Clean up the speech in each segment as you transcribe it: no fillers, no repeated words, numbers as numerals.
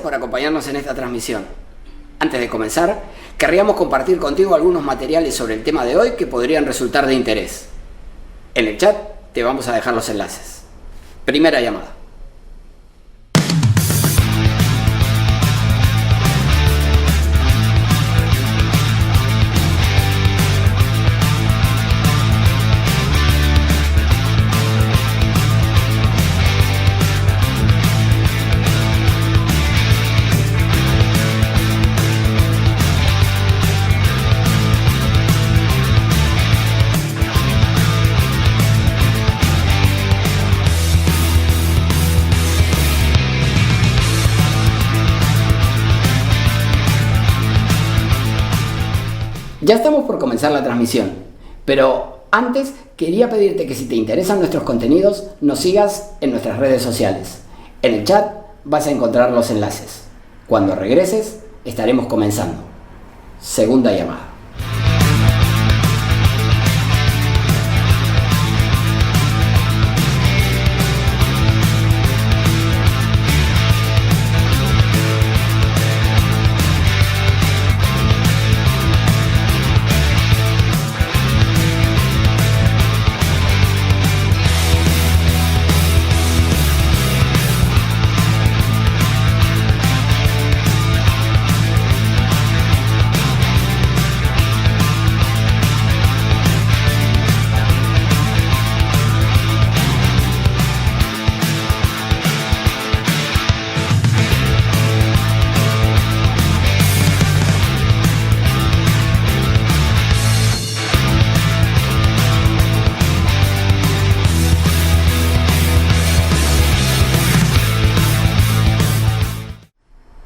por acompañarnos en esta transmisión. Antes de comenzar, querríamos compartir contigo algunos materiales sobre el tema de hoy que podrían resultar de interés. En el chat te vamos a dejar los enlaces. Primera llamada. Ya estamos por comenzar la transmisión, pero antes quería pedirte que si te interesan nuestros contenidos, nos sigas en nuestras redes sociales. En el chat vas a encontrar los enlaces. Cuando regreses, estaremos comenzando. Segunda llamada.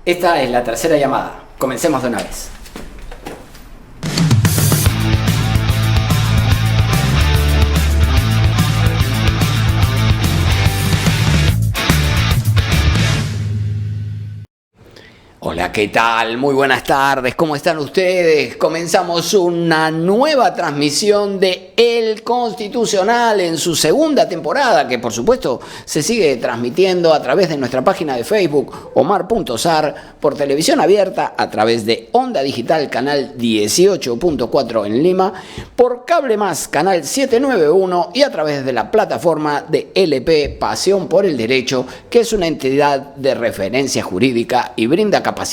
Esta es la tercera llamada. Comencemos de una vez. Hola, ¿qué tal? Muy buenas tardes, ¿cómo están ustedes? Comenzamos una nueva transmisión de El Constitucional en su segunda temporada, que por supuesto se sigue transmitiendo a través de nuestra página de Facebook, Omar.Sar, por televisión abierta a través de Onda Digital, canal 18.4 en Lima, por Cable Más, canal 791 y a través de la plataforma de LP Pasión por el Derecho, que es una entidad de referencia jurídica y brinda capacitación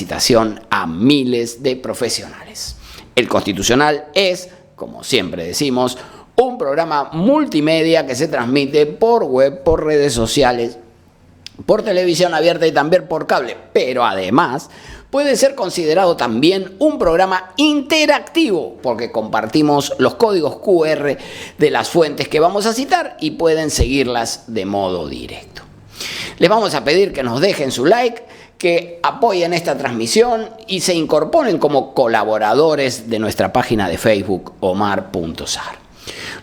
a miles de profesionales. El Constitucional es, como siempre decimos, un programa multimedia que se transmite por web, por redes sociales, por televisión abierta y también por cable, pero además puede ser considerado también un programa interactivo porque compartimos los códigos QR de las fuentes que vamos a citar y pueden seguirlas de modo directo. Les vamos a pedir que nos dejen su like, que apoyen esta transmisión y se incorporen como colaboradores de nuestra página de Facebook Omar.Sar.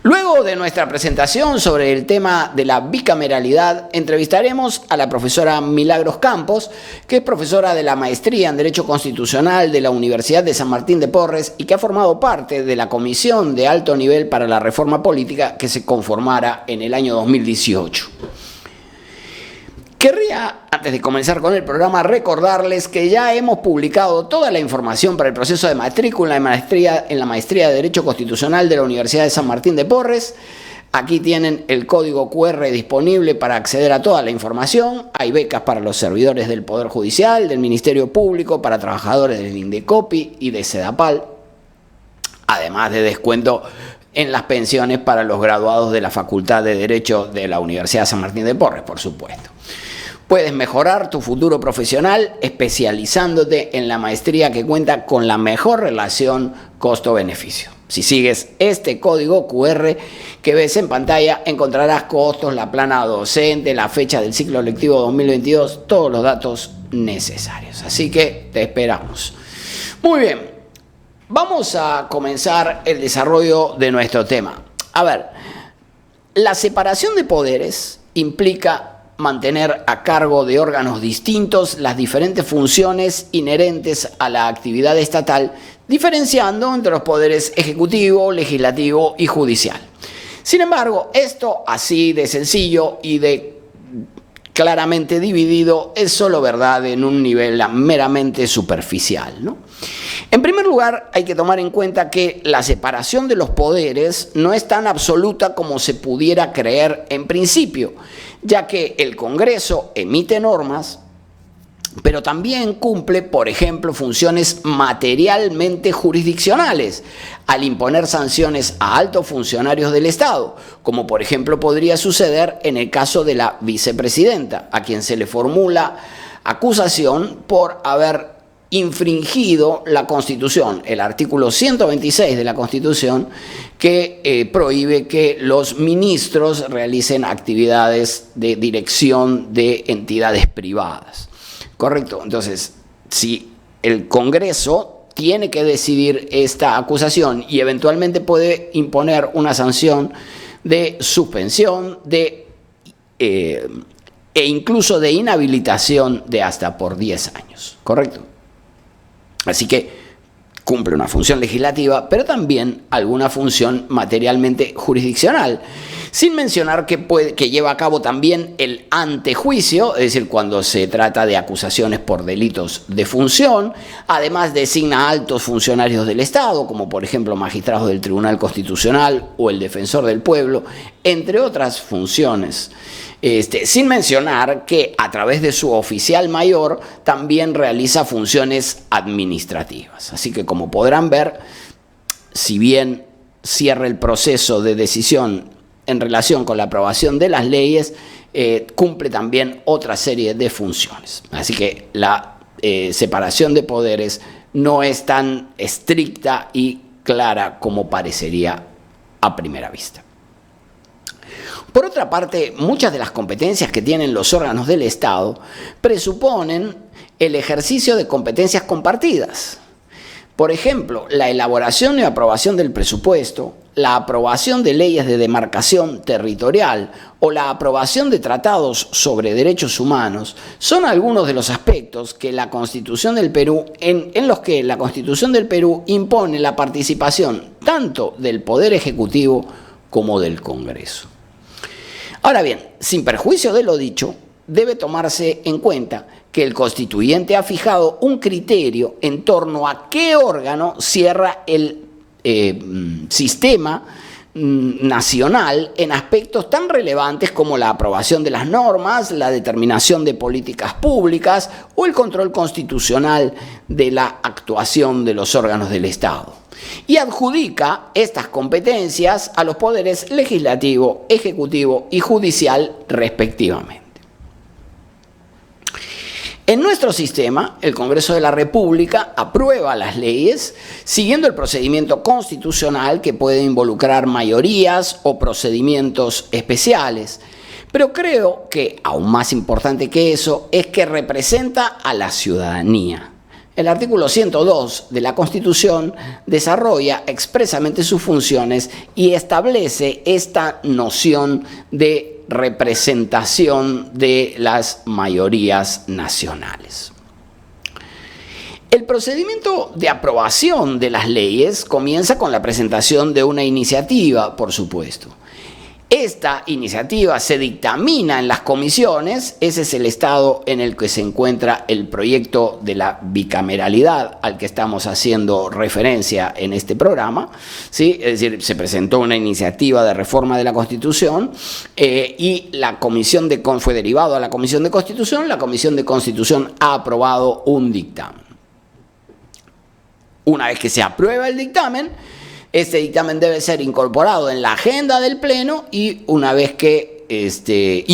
Luego de nuestra presentación sobre el tema de la bicameralidad, entrevistaremos a la profesora Milagros Campos, que es profesora de la Maestría en Derecho Constitucional de la Universidad de San Martín de Porres y que ha formado parte de la Comisión de Alto Nivel para la Reforma Política que se conformara en el año 2018. Querría, antes de comenzar con el programa, recordarles que ya hemos publicado toda la información para el proceso de matrícula en la Maestría de Derecho Constitucional de la Universidad de San Martín de Porres. Aquí tienen el código QR disponible para acceder a toda la información. Hay becas para los servidores del Poder Judicial, del Ministerio Público, para trabajadores del Indecopi y de Sedapal, además de descuento en las pensiones para los graduados de la Facultad de Derecho de la Universidad de San Martín de Porres, por supuesto. Puedes mejorar tu futuro profesional especializándote en la maestría que cuenta con la mejor relación costo-beneficio. Si sigues este código QR que ves en pantalla, encontrarás costos, la plana docente, la fecha del ciclo lectivo 2022, todos los datos necesarios. Así que te esperamos. Muy bien, vamos a comenzar el desarrollo de nuestro tema. A ver, la separación de poderes implica mantener a cargo de órganos distintos las diferentes funciones inherentes a la actividad estatal, diferenciando entre los poderes ejecutivo, legislativo y judicial. Sin embargo, esto así de sencillo y de claramente dividido es solo verdad en un nivel meramente superficial, ¿no? En primer lugar, hay que tomar en cuenta que la separación de los poderes no es tan absoluta como se pudiera creer en principio, ya que el Congreso emite normas, pero también cumple, por ejemplo, funciones materialmente jurisdiccionales al imponer sanciones a altos funcionarios del Estado, como por ejemplo podría suceder en el caso de la vicepresidenta, a quien se le formula acusación por haber infringido la Constitución, el artículo 126 de la Constitución, que prohíbe que los ministros realicen actividades de dirección de entidades privadas. Correcto. Entonces, si el Congreso tiene que decidir esta acusación y eventualmente puede imponer una sanción de suspensión e incluso de inhabilitación de hasta por 10 años. Correcto. Así que cumple una función legislativa, pero también alguna función materialmente jurisdiccional, sin mencionar que lleva a cabo también el antejuicio, es decir, cuando se trata de acusaciones por delitos de función. Además designa altos funcionarios del Estado, como por ejemplo magistrados del Tribunal Constitucional o el Defensor del Pueblo, entre otras funciones. Sin mencionar que a través de su oficial mayor también realiza funciones administrativas. Así que, como podrán ver, si bien cierra el proceso de decisión en relación con la aprobación de las leyes, cumple también otra serie de funciones. Así que la separación de poderes no es tan estricta y clara como parecería a primera vista. Por otra parte, muchas de las competencias que tienen los órganos del Estado presuponen el ejercicio de competencias compartidas. Por ejemplo, la elaboración y aprobación del presupuesto, la aprobación de leyes de demarcación territorial o la aprobación de tratados sobre derechos humanos son algunos de los aspectos que la Constitución del Perú, en los que la Constitución del Perú impone la participación tanto del Poder Ejecutivo como del Congreso. Ahora bien, sin perjuicio de lo dicho, debe tomarse en cuenta que el constituyente ha fijado un criterio en torno a qué órgano cierra el sistema nacional en aspectos tan relevantes como la aprobación de las normas, la determinación de políticas públicas o el control constitucional de la actuación de los órganos del Estado. Y adjudica estas competencias a los poderes legislativo, ejecutivo y judicial respectivamente. En nuestro sistema, el Congreso de la República aprueba las leyes siguiendo el procedimiento constitucional que puede involucrar mayorías o procedimientos especiales. Pero creo que, aún más importante que eso, es que representa a la ciudadanía. El artículo 102 de la Constitución desarrolla expresamente sus funciones y establece esta noción de representación de las mayorías nacionales. El procedimiento de aprobación de las leyes comienza con la presentación de una iniciativa, por supuesto. Esta iniciativa se dictamina en las comisiones, ese es el estado en el que se encuentra el proyecto de la bicameralidad al que estamos haciendo referencia en este programa, ¿sí? Es decir, se presentó una iniciativa de reforma de la Constitución y la comisión fue derivado a la Comisión de Constitución ha aprobado un dictamen. Una vez que se aprueba el dictamen, este dictamen debe ser incorporado en la agenda del Pleno y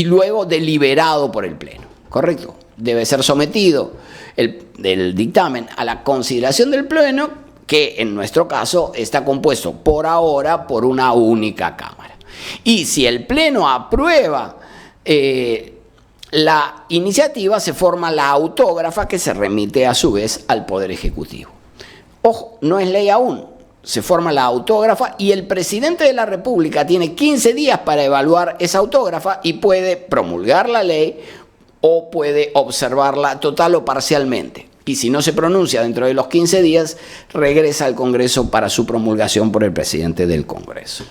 luego deliberado por el Pleno, ¿correcto? Debe ser sometido el dictamen a la consideración del Pleno, que en nuestro caso está compuesto por ahora por una única Cámara. Y si el Pleno aprueba la iniciativa, se forma la autógrafa que se remite a su vez al Poder Ejecutivo. Ojo, no es ley aún. Se forma la autógrafa y el presidente de la República tiene 15 días para evaluar esa autógrafa y puede promulgar la ley o puede observarla total o parcialmente. Y si no se pronuncia dentro de los 15 días, regresa al Congreso para su promulgación por el presidente del Congreso.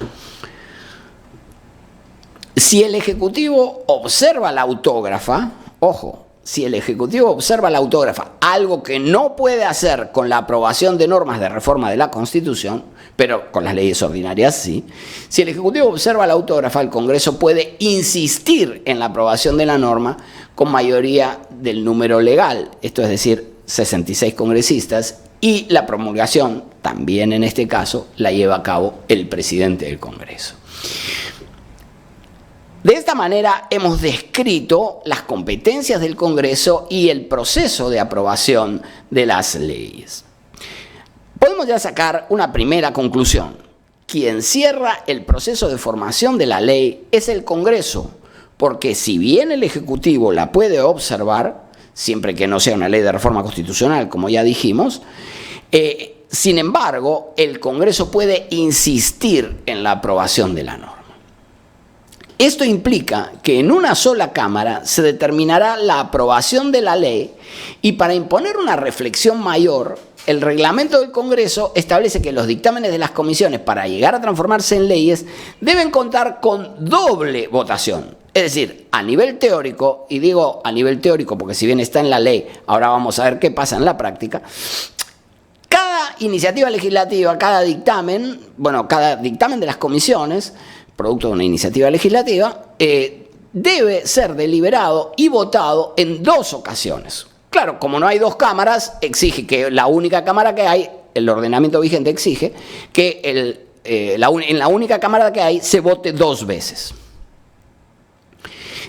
Si el Ejecutivo observa la autógrafa, ojo, si el Ejecutivo observa la autógrafa, algo que no puede hacer con la aprobación de normas de reforma de la Constitución, pero con las leyes ordinarias sí, si el Ejecutivo observa la autógrafa, el Congreso puede insistir en la aprobación de la norma con mayoría del número legal, esto es decir, 66 congresistas, y la promulgación, también en este caso, la lleva a cabo el presidente del Congreso. De esta manera hemos descrito las competencias del Congreso y el proceso de aprobación de las leyes. Podemos ya sacar una primera conclusión. Quien cierra el proceso de formación de la ley es el Congreso, porque si bien el Ejecutivo la puede observar, siempre que no sea una ley de reforma constitucional, como ya dijimos, sin embargo, el Congreso puede insistir en la aprobación de la norma. Esto implica que en una sola Cámara se determinará la aprobación de la ley y para imponer una reflexión mayor, el reglamento del Congreso establece que los dictámenes de las comisiones para llegar a transformarse en leyes deben contar con doble votación. Es decir, a nivel teórico, y digo a nivel teórico porque si bien está en la ley, ahora vamos a ver qué pasa en la práctica, cada iniciativa legislativa, cada dictamen de las comisiones, producto de una iniciativa legislativa, debe ser deliberado y votado en 2 ocasiones. Claro, como no hay 2 cámaras, exige que la única cámara que hay, el ordenamiento vigente exige que en la única cámara que hay se vote 2 veces.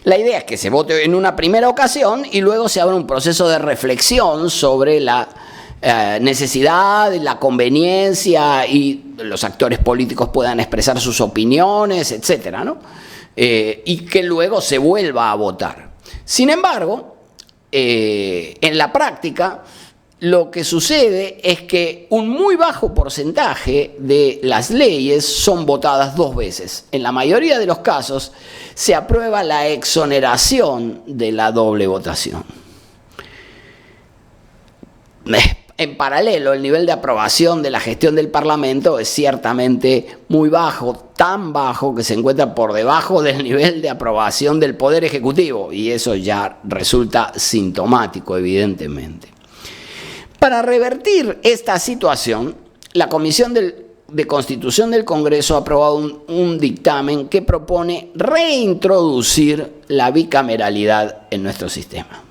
La idea es que se vote en una primera ocasión y luego se abra un proceso de reflexión sobre la necesidad, la conveniencia y los actores políticos puedan expresar sus opiniones, etcétera, ¿no? Y que luego se vuelva a votar. Sin embargo, en la práctica, lo que sucede es que un muy bajo porcentaje de las leyes son votadas 2 veces. En la mayoría de los casos se aprueba la exoneración de la doble votación. En paralelo, el nivel de aprobación de la gestión del Parlamento es ciertamente muy bajo, tan bajo que se encuentra por debajo del nivel de aprobación del Poder Ejecutivo, y eso ya resulta sintomático, evidentemente. Para revertir esta situación, la Comisión de Constitución del Congreso ha aprobado un dictamen que propone reintroducir la bicameralidad en nuestro sistema.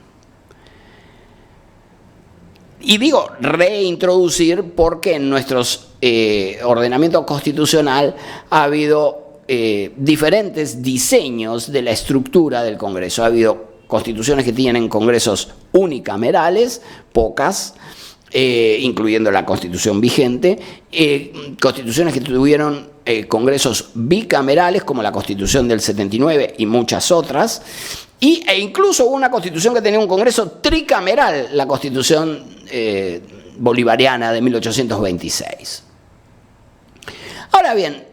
Y digo reintroducir porque en nuestro ordenamiento constitucional ha habido diferentes diseños de la estructura del Congreso. Ha habido constituciones que tienen congresos unicamerales, pocas, incluyendo la Constitución vigente, constituciones que tuvieron congresos bicamerales, como la Constitución del 79 y muchas otras, e incluso hubo una constitución que tenía un congreso tricameral, la Constitución bolivariana de 1826. Ahora bien,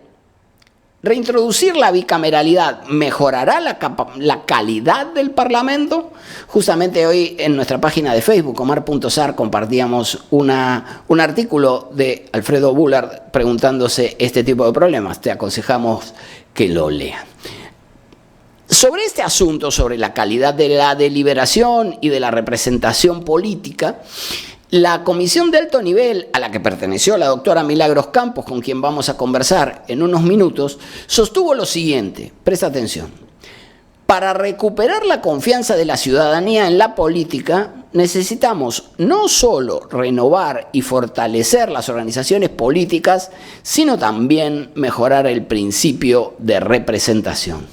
reintroducir la bicameralidad mejorará la calidad del Parlamento. Justamente hoy en nuestra página de Facebook, Omar.sar, compartíamos un artículo de Alfredo Bullard preguntándose este tipo de problemas. Te aconsejamos que lo lean. Sobre este asunto, sobre la calidad de la deliberación y de la representación política, la comisión de alto nivel, a la que perteneció la doctora Milagros Campos, con quien vamos a conversar en unos minutos, sostuvo lo siguiente, presta atención: para recuperar la confianza de la ciudadanía en la política, necesitamos no solo renovar y fortalecer las organizaciones políticas, sino también mejorar el principio de representación.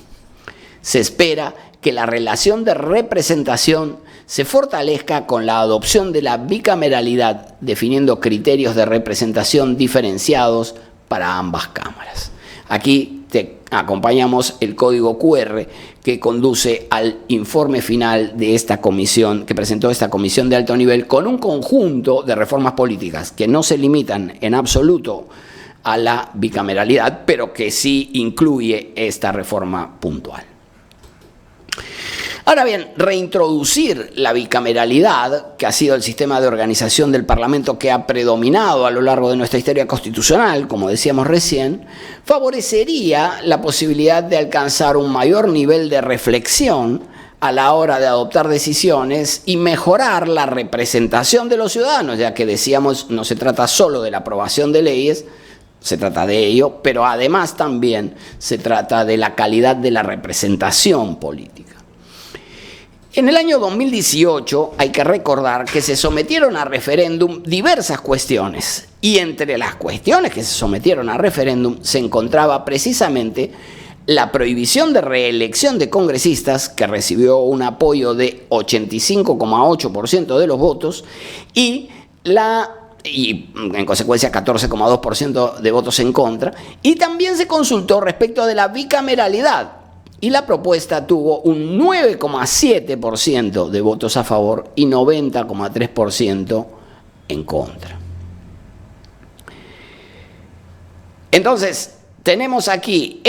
Se espera que la relación de representación se fortalezca con la adopción de la bicameralidad, definiendo criterios de representación diferenciados para ambas cámaras. Aquí te acompañamos el código QR que conduce al informe final de esta comisión, que presentó esta comisión de alto nivel, con un conjunto de reformas políticas que no se limitan en absoluto a la bicameralidad, pero que sí incluye esta reforma puntual. Ahora bien, reintroducir la bicameralidad, que ha sido el sistema de organización del Parlamento que ha predominado a lo largo de nuestra historia constitucional, como decíamos recién, favorecería la posibilidad de alcanzar un mayor nivel de reflexión a la hora de adoptar decisiones y mejorar la representación de los ciudadanos, ya que decíamos no se trata solo de la aprobación de leyes, se trata de ello, pero además también se trata de la calidad de la representación política. En el año 2018 hay que recordar que se sometieron a referéndum diversas cuestiones y entre las cuestiones que se sometieron a referéndum se encontraba precisamente la prohibición de reelección de congresistas, que recibió un apoyo de 85,8% de los votos, y en consecuencia 14,2% de votos en contra, y también se consultó respecto de la bicameralidad, y la propuesta tuvo un 9,7% de votos a favor y 90,3% en contra. Entonces, tenemos aquí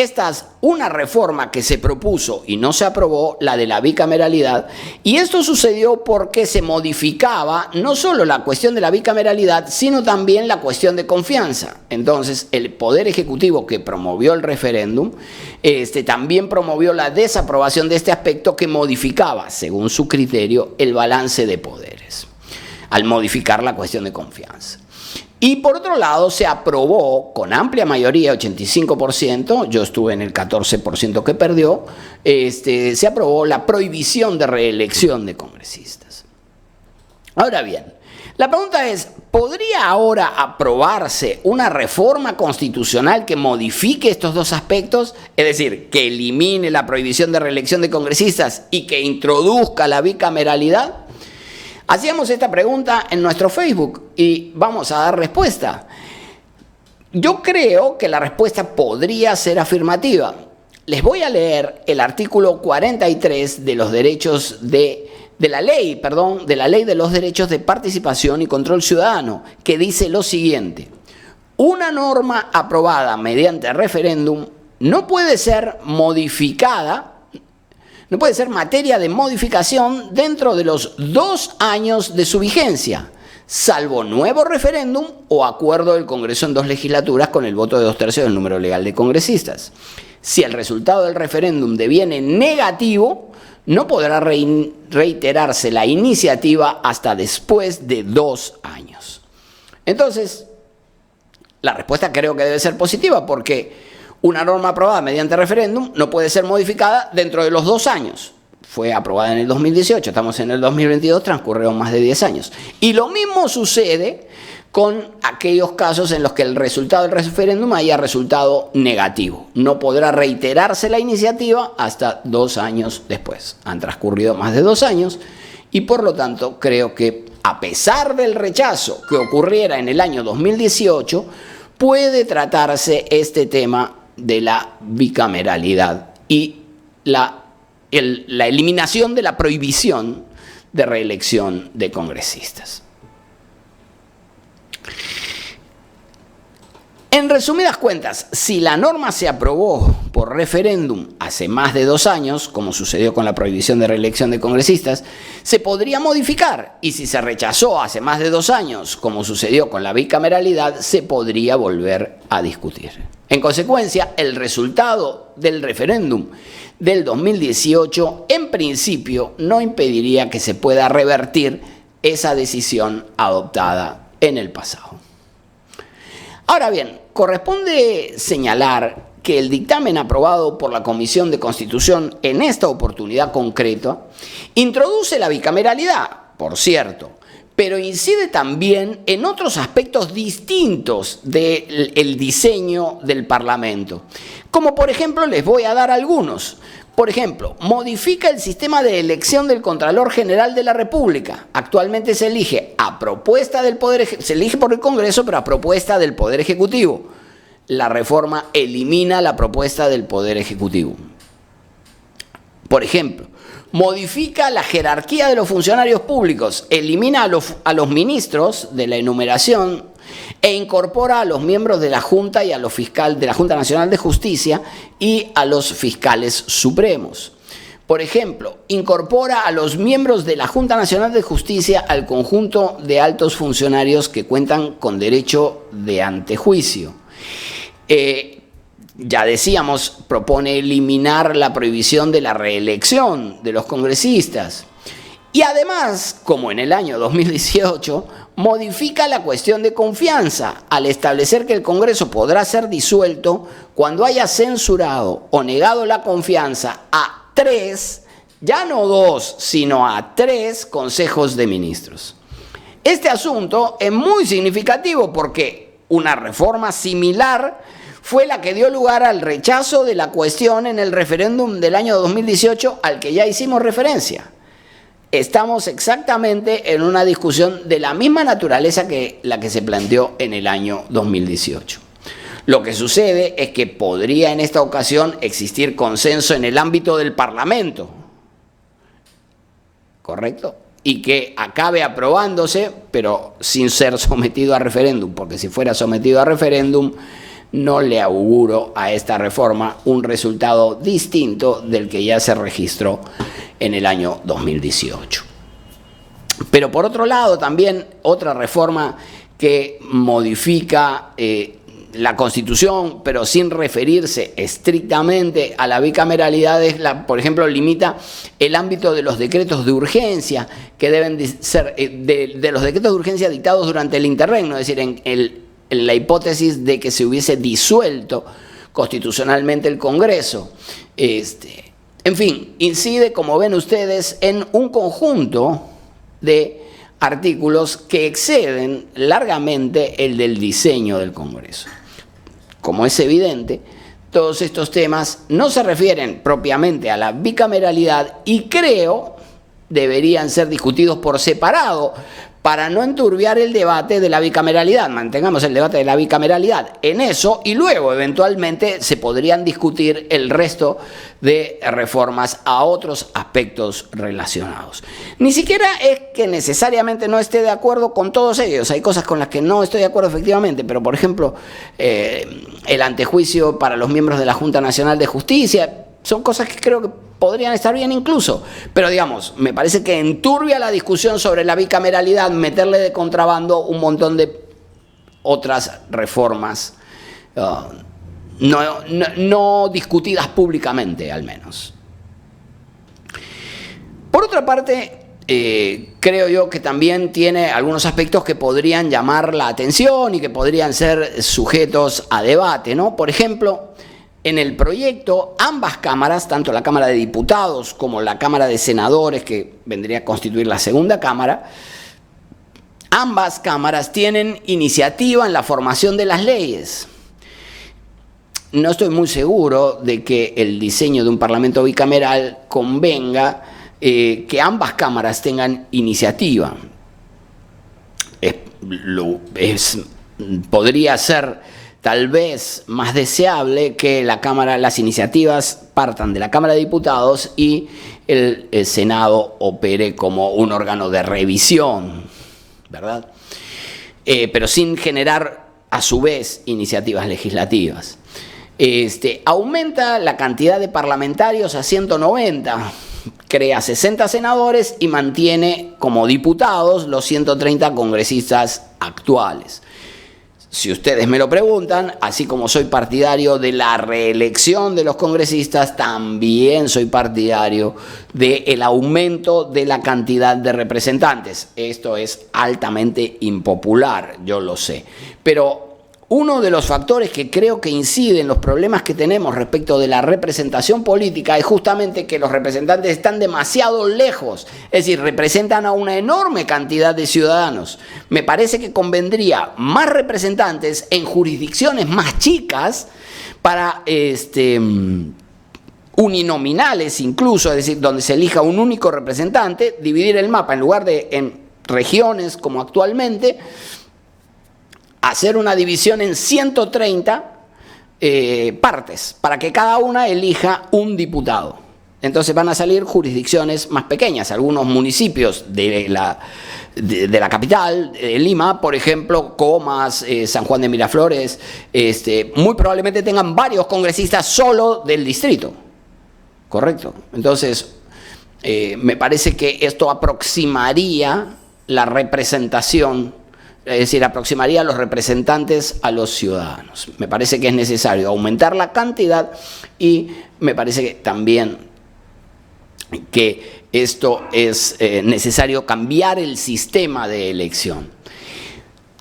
una reforma que se propuso y no se aprobó, la de la bicameralidad, y esto sucedió porque se modificaba no solo la cuestión de la bicameralidad, sino también la cuestión de confianza. Entonces, el Poder Ejecutivo que promovió el referéndum, también promovió la desaprobación de este aspecto que modificaba, según su criterio, el balance de poderes, al modificar la cuestión de confianza. Y por otro lado, se aprobó con amplia mayoría, 85%, yo estuve en el 14% que perdió, se aprobó la prohibición de reelección de congresistas. Ahora bien, la pregunta es, ¿podría ahora aprobarse una reforma constitucional que modifique estos dos aspectos? Es decir, que elimine la prohibición de reelección de congresistas y que introduzca la bicameralidad. Hacíamos esta pregunta en nuestro Facebook y vamos a dar respuesta. Yo creo que la respuesta podría ser afirmativa. Les voy a leer el artículo 43 de los derechos de la ley de los derechos de participación y control ciudadano, que dice lo siguiente: una norma aprobada mediante referéndum no puede ser modificada. No puede ser materia de modificación dentro de los 2 años de su vigencia, salvo nuevo referéndum o acuerdo del Congreso en 2 legislaturas con el voto de 2/3 del número legal de congresistas. Si el resultado del referéndum deviene negativo, no podrá reiterarse la iniciativa hasta después de 2 años. Entonces, la respuesta creo que debe ser positiva, porque una norma aprobada mediante referéndum no puede ser modificada dentro de los 2 años. Fue aprobada en el 2018, estamos en el 2022, transcurrieron más de 10 años. Y lo mismo sucede con aquellos casos en los que el resultado del referéndum haya resultado negativo. No podrá reiterarse la iniciativa hasta 2 años después. Han transcurrido más de 2 años y por lo tanto creo que a pesar del rechazo que ocurriera en el año 2018, puede tratarse este tema de la bicameralidad y la eliminación de la prohibición de reelección de congresistas. En resumidas cuentas, si la norma se aprobó por referéndum hace más de 2 años, como sucedió con la prohibición de reelección de congresistas, se podría modificar, y si se rechazó hace más de 2 años, como sucedió con la bicameralidad, se podría volver a discutir. En consecuencia, el resultado del referéndum del 2018, en principio, no impediría que se pueda revertir esa decisión adoptada en el pasado. Ahora bien, corresponde señalar que el dictamen aprobado por la Comisión de Constitución en esta oportunidad concreta introduce la bicameralidad, por cierto, pero incide también en otros aspectos distintos del diseño del Parlamento. Como por ejemplo, les voy a dar algunos. Por ejemplo, modifica el sistema de elección del Contralor General de la República. Actualmente se elige se elige por el Congreso, pero a propuesta del Poder Ejecutivo. La reforma elimina la propuesta del Poder Ejecutivo. Por ejemplo, modifica la jerarquía de los funcionarios públicos, elimina a los ministros de la enumeración e incorpora a los miembros de la Junta y a los fiscales de la Junta Nacional de Justicia y a los fiscales supremos. Por ejemplo, incorpora a los miembros de la Junta Nacional de Justicia al conjunto de altos funcionarios que cuentan con derecho de antejuicio. Ya decíamos, propone eliminar la prohibición de la reelección de los congresistas. Y además, como en el año 2018, modifica la cuestión de confianza al establecer que el Congreso podrá ser disuelto cuando haya censurado o negado la confianza a 3, ya no 2, sino a 3 consejos de ministros. Este asunto es muy significativo porque una reforma similar fue la que dio lugar al rechazo de la cuestión en el referéndum del año 2018 al que ya hicimos referencia. Estamos exactamente en una discusión de la misma naturaleza que la que se planteó en el año 2018. Lo que sucede es que podría en esta ocasión existir consenso en el ámbito del Parlamento, ¿correcto? Y que acabe aprobándose, pero sin ser sometido a referéndum, porque si fuera sometido a referéndum, no le auguro a esta reforma un resultado distinto del que ya se registró en el año 2018. Pero por otro lado, también otra reforma que modifica la Constitución, pero sin referirse estrictamente a la bicameralidad, es por ejemplo, limita el ámbito de los decretos de urgencia que deben ser, de los decretos de urgencia dictados durante el interregno, es decir, en la hipótesis de que se hubiese disuelto constitucionalmente el Congreso. En fin, incide, como ven ustedes, en un conjunto de artículos que exceden largamente el del diseño del Congreso. Como es evidente, todos estos temas no se refieren propiamente a la bicameralidad y creo deberían ser discutidos por separado para no enturbiar el debate de la bicameralidad. Mantengamos el debate de la bicameralidad en eso y luego eventualmente se podrían discutir el resto de reformas a otros aspectos relacionados. Ni siquiera es que necesariamente no esté de acuerdo con todos ellos. Hay cosas con las que no estoy de acuerdo efectivamente, pero por ejemplo, el antejuicio para los miembros de la Junta Nacional de Justicia, son cosas que creo que podrían estar bien incluso, pero digamos, me parece que enturbia la discusión sobre la bicameralidad meterle de contrabando un montón de otras reformas no discutidas públicamente, al menos. Por otra parte, creo yo que también tiene algunos aspectos que podrían llamar la atención y que podrían ser sujetos a debate, ¿no? Por ejemplo, en el proyecto, ambas cámaras, tanto la Cámara de Diputados como la Cámara de Senadores, que vendría a constituir la segunda cámara, ambas cámaras tienen iniciativa en la formación de las leyes. No estoy muy seguro de que el diseño de un parlamento bicameral convenga que ambas cámaras tengan iniciativa. Podría ser tal vez más deseable que las iniciativas partan de la Cámara de Diputados y el Senado opere como un órgano de revisión, ¿verdad? Pero sin generar a su vez iniciativas legislativas. Aumenta la cantidad de parlamentarios a 190, crea 60 senadores y mantiene como diputados los 130 congresistas actuales. Si ustedes me lo preguntan, así como soy partidario de la reelección de los congresistas, también soy partidario del aumento de la cantidad de representantes. Esto es altamente impopular, yo lo sé. Pero uno de los factores que creo que incide en los problemas que tenemos respecto de la representación política es justamente que los representantes están demasiado lejos, es decir, representan a una enorme cantidad de ciudadanos. Me parece que convendría más representantes en jurisdicciones más chicas para uninominales incluso, es decir, donde se elija un único representante, dividir el mapa en lugar de en regiones como actualmente, hacer una división en 130 partes, para que cada una elija un diputado. Entonces van a salir jurisdicciones más pequeñas, algunos municipios de la capital, de Lima, por ejemplo, Comas, San Juan de Miraflores, muy probablemente tengan varios congresistas solo del distrito, ¿correcto? Entonces, Me parece que esto aproximaría la representación, es decir, aproximaría a los representantes a los ciudadanos. Me parece que es necesario aumentar la cantidad y me parece que también que esto es necesario cambiar el sistema de elección.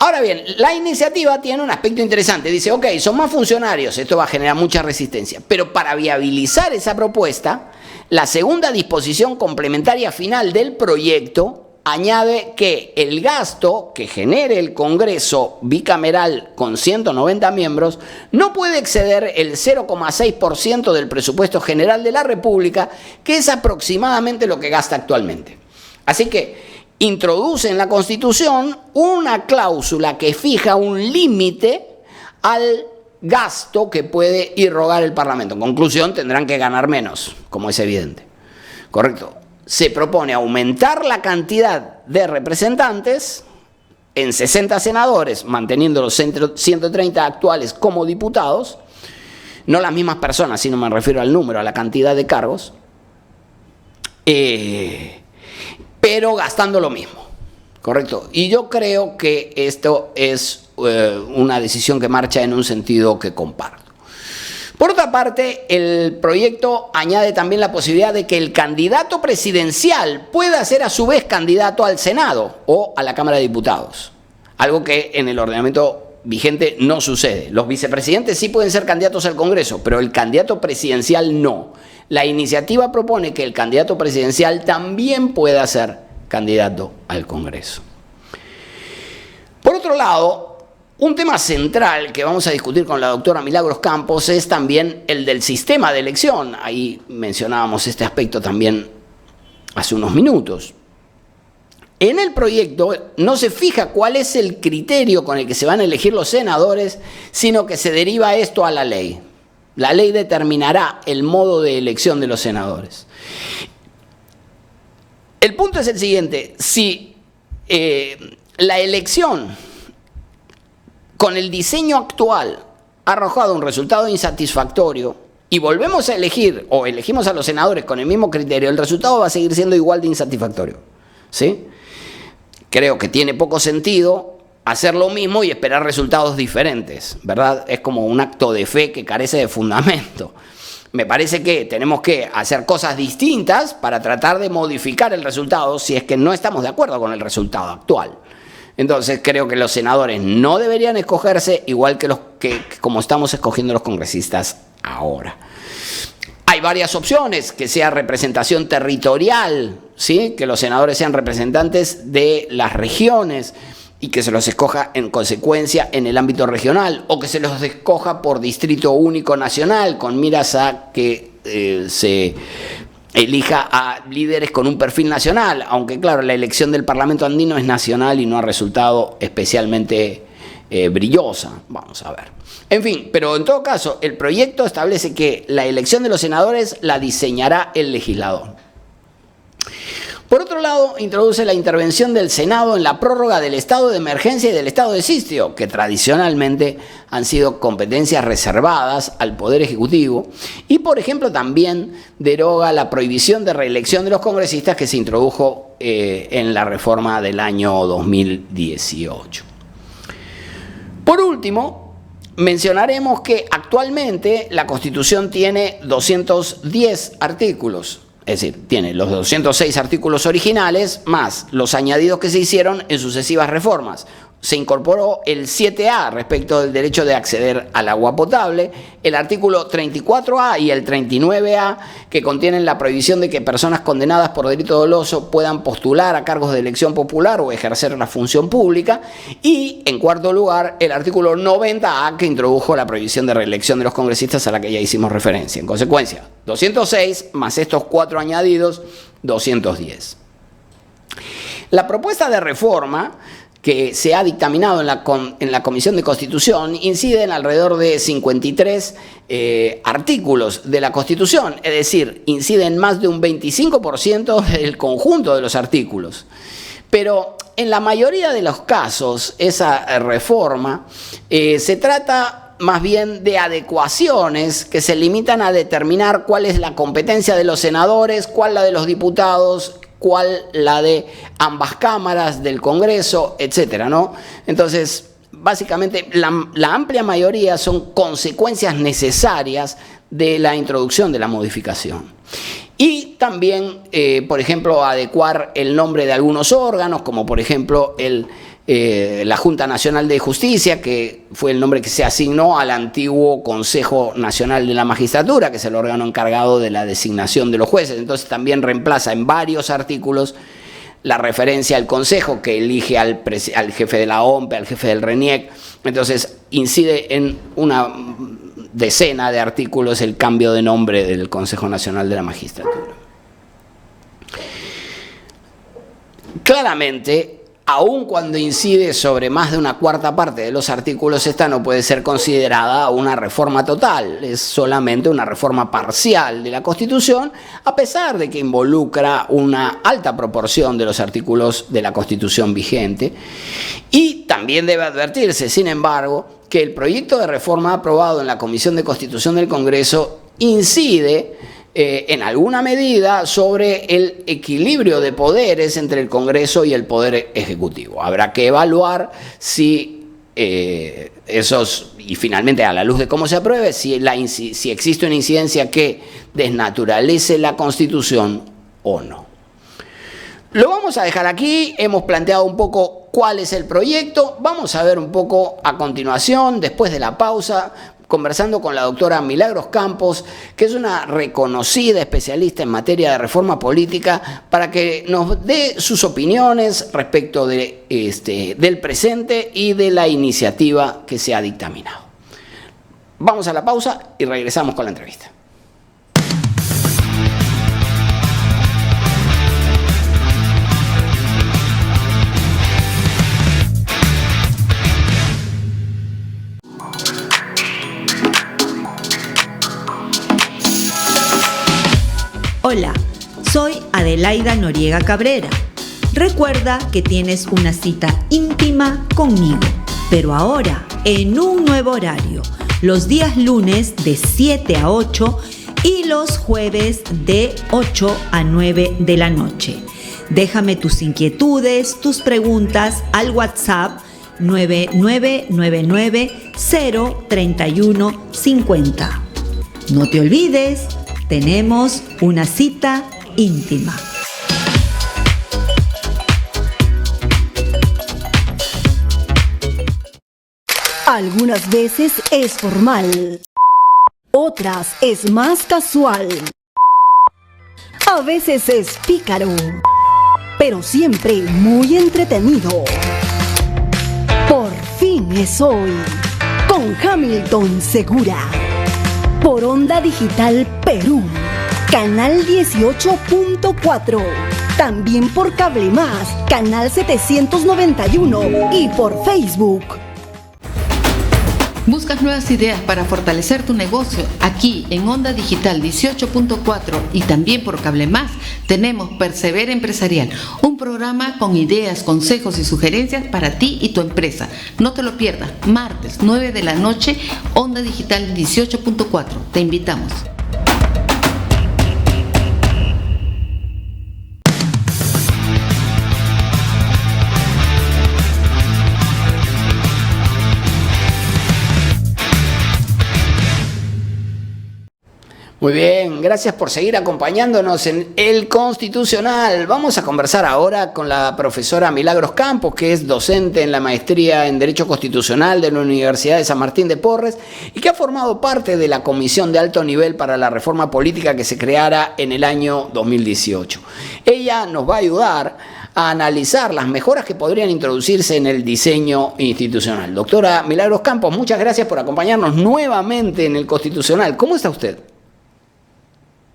Ahora bien, la iniciativa tiene un aspecto interesante. Dice, ok, son más funcionarios, esto va a generar mucha resistencia, pero para viabilizar esa propuesta, la segunda disposición complementaria final del proyecto añade que el gasto que genere el Congreso bicameral con 190 miembros no puede exceder el 0,6% del presupuesto general de la República, que es aproximadamente lo que gasta actualmente. Así que introduce en la Constitución una cláusula que fija un límite al gasto que puede irrogar el Parlamento. En conclusión, tendrán que ganar menos, como es evidente. ¿Correcto? Se propone aumentar la cantidad de representantes en 60 senadores, manteniendo los 130 actuales como diputados, no las mismas personas, sino me refiero al número, a la cantidad de cargos, pero gastando lo mismo, ¿correcto? Y yo creo que esto es una decisión que marcha en un sentido que comparto. Por otra parte, el proyecto añade también la posibilidad de que el candidato presidencial pueda ser a su vez candidato al Senado o a la Cámara de Diputados, algo que en el ordenamiento vigente no sucede. Los vicepresidentes sí pueden ser candidatos al Congreso, pero el candidato presidencial no. La iniciativa propone que el candidato presidencial también pueda ser candidato al Congreso. Por otro lado, un tema central que vamos a discutir con la doctora Milagros Campos es también el del sistema de elección. Ahí mencionábamos este aspecto también hace unos minutos. En el proyecto no se fija cuál es el criterio con el que se van a elegir los senadores, sino que se deriva esto a la ley. La ley determinará el modo de elección de los senadores. El punto es el siguiente: si la elección con el diseño actual ha arrojado un resultado insatisfactorio y volvemos a elegir o elegimos a los senadores con el mismo criterio, el resultado va a seguir siendo igual de insatisfactorio, ¿sí? Creo que tiene poco sentido hacer lo mismo y esperar resultados diferentes, ¿verdad? Es como un acto de fe que carece de fundamento. Me parece que tenemos que hacer cosas distintas para tratar de modificar el resultado si es que no estamos de acuerdo con el resultado actual. Entonces creo que los senadores no deberían escogerse igual que como estamos escogiendo los congresistas ahora. Hay varias opciones: que sea representación territorial, ¿sí? Que los senadores sean representantes de las regiones y que se los escoja en consecuencia en el ámbito regional, o que se los escoja por distrito único nacional, con miras a que se elija a líderes con un perfil nacional, aunque claro, la elección del Parlamento andino es nacional y no ha resultado especialmente brillosa. Vamos a ver. En fin, pero en todo caso, el proyecto establece que la elección de los senadores la diseñará el legislador. Por otro lado, introduce la intervención del Senado en la prórroga del estado de emergencia y del estado de sitio, que tradicionalmente han sido competencias reservadas al Poder Ejecutivo, y por ejemplo también deroga la prohibición de reelección de los congresistas que se introdujo en la reforma del año 2018. Por último, mencionaremos que actualmente la Constitución tiene 210 artículos. Es decir, tiene los 206 artículos originales más los añadidos que se hicieron en sucesivas reformas. Se incorporó el 7A respecto del derecho de acceder al agua potable, el artículo 34A y el 39A, que contienen la prohibición de que personas condenadas por delito doloso puedan postular a cargos de elección popular o ejercer la función pública, y en cuarto lugar el artículo 90A, que introdujo la prohibición de reelección de los congresistas a la que ya hicimos referencia. En consecuencia, 206 más estos 4 añadidos, 210. La propuesta de reforma que se ha dictaminado en la Comisión de Constitución incide en alrededor de 53 artículos de la Constitución, es decir, incide en más de un 25% del conjunto de los artículos. Pero en la mayoría de los casos, esa reforma se trata más bien de adecuaciones que se limitan a determinar cuál es la competencia de los senadores, cuál la de los diputados, cuál la de ambas cámaras del Congreso, etcétera, ¿no? Entonces, básicamente, la amplia mayoría son consecuencias necesarias de la introducción de la modificación. Y también, por ejemplo, adecuar el nombre de algunos órganos, como por ejemplo la Junta Nacional de Justicia, que fue el nombre que se asignó al antiguo Consejo Nacional de la Magistratura, que es el órgano encargado de la designación de los jueces. Entonces también reemplaza en varios artículos la referencia al Consejo, que elige al jefe de la OMPE, al jefe del RENIEC. Entonces incide en una decena de artículos el cambio de nombre del Consejo Nacional de la Magistratura. Claramente, aun cuando incide sobre más de una cuarta parte de los artículos, esta no puede ser considerada una reforma total, es solamente una reforma parcial de la Constitución, a pesar de que involucra una alta proporción de los artículos de la Constitución vigente. Y también debe advertirse, sin embargo, que el proyecto de reforma aprobado en la Comisión de Constitución del Congreso incide en alguna medida sobre el equilibrio de poderes entre el Congreso y el Poder Ejecutivo. Habrá que evaluar si y finalmente a la luz de cómo se apruebe, si existe una incidencia que desnaturalice la Constitución o no. Lo vamos a dejar aquí, hemos planteado un poco cuál es el proyecto, vamos a ver un poco a continuación, después de la pausa, conversando con la doctora Milagros Campos, que es una reconocida especialista en materia de reforma política, para que nos dé sus opiniones respecto del presente y de la iniciativa que se ha dictaminado. Vamos a la pausa y regresamos con la entrevista. Hola, soy Adelaida Noriega Cabrera. Recuerda que tienes una cita íntima conmigo, pero ahora en un nuevo horario, los días lunes de 7 a 8 y los jueves de 8 a 9 de la noche. Déjame tus inquietudes, tus preguntas al WhatsApp 9999 031 50. No te olvides, tenemos una cita íntima. Algunas veces es formal, otras es más casual, a veces es pícaro, pero siempre muy entretenido. Por fin es hoy, con Hamilton Segura. Por Onda Digital Perú, canal 18.4, también por Cable Más, canal 791 y por Facebook. ¿Buscas nuevas ideas para fortalecer tu negocio? Aquí en Onda Digital 18.4 y también por Cable Más tenemos Persevera Empresarial, un programa con ideas, consejos y sugerencias para ti y tu empresa. No te lo pierdas, martes 9 de la noche, Onda Digital 18.4. Te invitamos. Muy bien, gracias por seguir acompañándonos en El Constitucional. Vamos a conversar ahora con la profesora Milagros Campos, que es docente en la maestría en Derecho Constitucional de la Universidad de San Martín de Porres y que ha formado parte de la Comisión de Alto Nivel para la Reforma Política que se creara en el año 2018. Ella nos va a ayudar a analizar las mejoras que podrían introducirse en el diseño institucional. Doctora Milagros Campos, muchas gracias por acompañarnos nuevamente en El Constitucional. ¿Cómo está usted?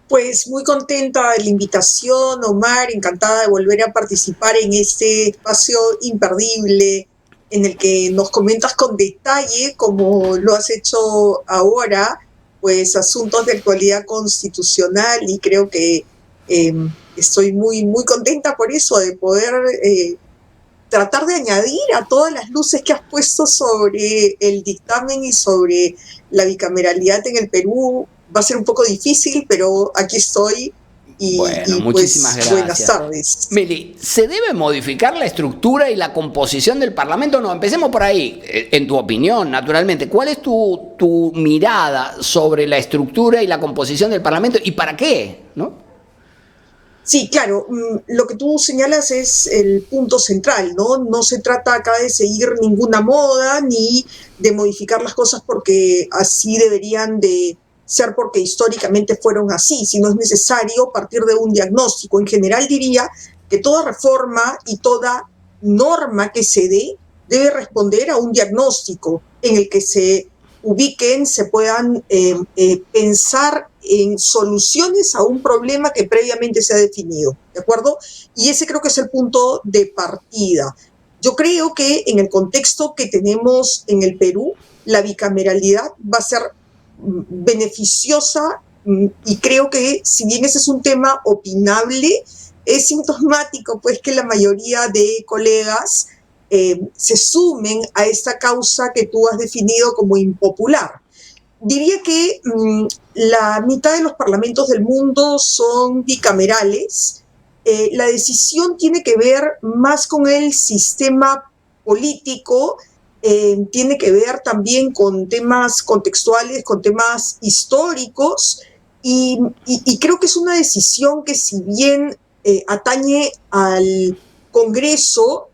Pues muy contenta de la invitación, Omar, encantada de volver a participar en este espacio imperdible en el que nos comentas con detalle, como lo has hecho ahora, pues asuntos de actualidad constitucional, y creo que estoy muy, muy contenta por eso, de poder tratar de añadir a todas las luces que has puesto sobre el dictamen y sobre la bicameralidad en el Perú va a ser un poco difícil, pero aquí estoy. Bueno, muchísimas pues, gracias. buenas tardes. Meli, ¿se debe modificar la estructura y la composición del Parlamento? No, empecemos por ahí. En tu opinión, naturalmente, ¿cuál es tu mirada sobre la estructura y la composición del Parlamento y para qué? ¿No? Sí, claro, lo que tú señalas es el punto central, ¿no? No se trata acá de seguir ninguna moda ni de modificar las cosas porque así deberían de ser porque históricamente fueron así, sino es necesario partir de un diagnóstico. En general diría que toda reforma y toda norma que se dé debe responder a un diagnóstico en el que se ubiquen, se puedan pensar en soluciones a un problema que previamente se ha definido, ¿de acuerdo? Y ese creo que es el punto de partida. Yo creo que en el contexto que tenemos en el Perú, la bicameralidad va a ser beneficiosa y creo que si bien ese es un tema opinable, es sintomático pues que la mayoría de colegas se sumen a esta causa que tú has definido como impopular. Diría que la mitad de los parlamentos del mundo son bicamerales. La decisión tiene que ver más con el sistema político, tiene que ver también con temas contextuales, con temas históricos, y creo que es una decisión que si bien atañe al Congreso,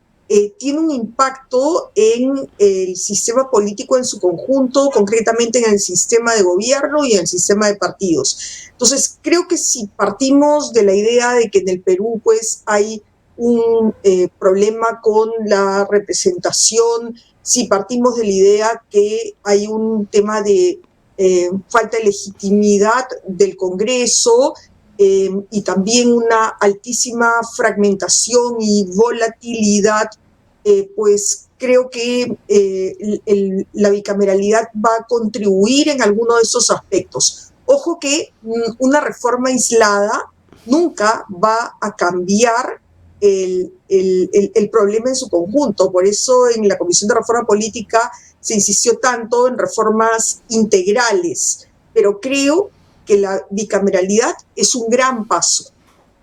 tiene un impacto en el sistema político en su conjunto, concretamente en el sistema de gobierno y en el sistema de partidos. Entonces, creo que si partimos de la idea de que en el Perú pues hay un problema con la representación, si partimos de la idea que hay un tema de falta de legitimidad del Congreso, y también una altísima fragmentación y volatilidad, pues creo que la bicameralidad va a contribuir en alguno de esos aspectos. Ojo que una reforma aislada nunca va a cambiar el problema en su conjunto. Por eso en la Comisión de Reforma Política se insistió tanto en reformas integrales, pero creo que la bicameralidad es un gran paso.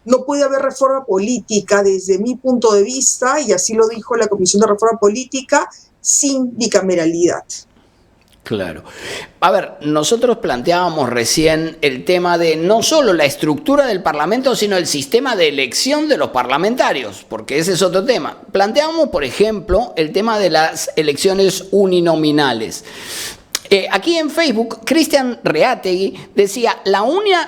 No puede haber reforma política desde mi punto de vista, y así lo dijo la Comisión de Reforma Política, sin bicameralidad. Claro. A ver, nosotros planteábamos recién el tema de no solo la estructura del Parlamento, sino el sistema de elección de los parlamentarios, porque ese es otro tema. Planteábamos, por ejemplo, el tema de las elecciones uninominales. Aquí en Facebook, Cristian Reategui decía,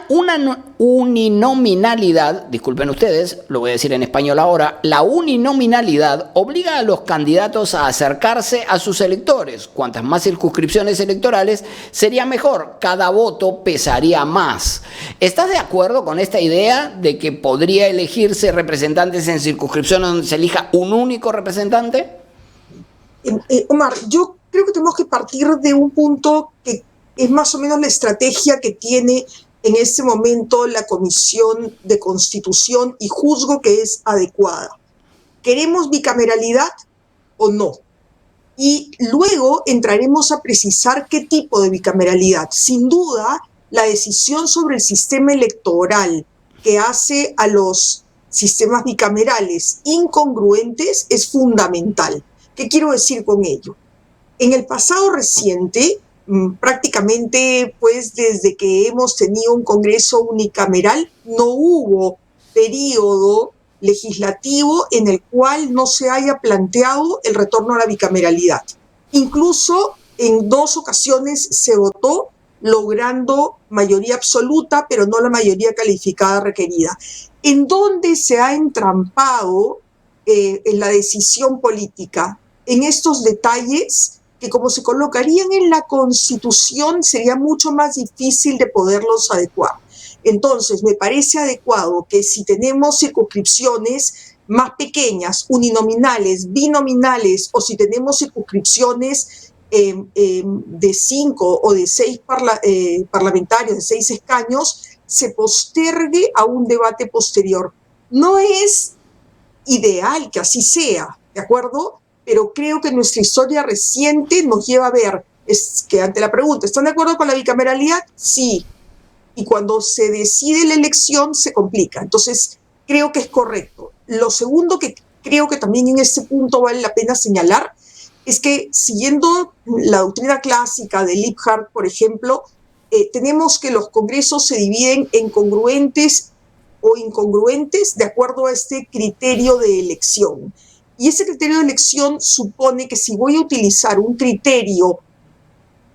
una uninominalidad, disculpen ustedes, lo voy a decir en español ahora, la uninominalidad obliga a los candidatos a acercarse a sus electores. Cuantas más circunscripciones electorales, sería mejor, cada voto pesaría más. ¿Estás de acuerdo con esta idea de que podría elegirse representantes en circunscripciones donde se elija un único representante? Omar, yo creo que tenemos que partir de un punto que es más o menos la estrategia que tiene en este momento la Comisión de Constitución y juzgo que es adecuada. ¿Queremos bicameralidad o no? Y luego entraremos a precisar qué tipo de bicameralidad. Sin duda, la decisión sobre el sistema electoral que hace a los sistemas bicamerales incongruentes es fundamental. ¿Qué quiero decir con ello? En el pasado reciente, prácticamente pues desde que hemos tenido un Congreso unicameral, no hubo periodo legislativo en el cual no se haya planteado el retorno a la bicameralidad. Incluso en 2 ocasiones se votó logrando mayoría absoluta, pero no la mayoría calificada requerida. ¿En dónde se ha entrampado en la decisión política? En estos detalles que como se colocarían en la Constitución sería mucho más difícil de poderlos adecuar. Entonces, me parece adecuado que si tenemos circunscripciones más pequeñas, uninominales, binominales, o si tenemos circunscripciones de 5 o de 6 parlamentarios, de 6 escaños, se postergue a un debate posterior. No es ideal que así sea, ¿de acuerdo? Pero creo que nuestra historia reciente nos lleva a ver, es que ante la pregunta, ¿están de acuerdo con la bicameralidad? Sí. Y cuando se decide la elección se complica. Entonces, creo que es correcto. Lo segundo que creo que también en este punto vale la pena señalar es que, siguiendo la doctrina clásica de Liebhardt, por ejemplo, tenemos que los congresos se dividen en congruentes o incongruentes de acuerdo a este criterio de elección. Y ese criterio de elección supone que si voy a utilizar un criterio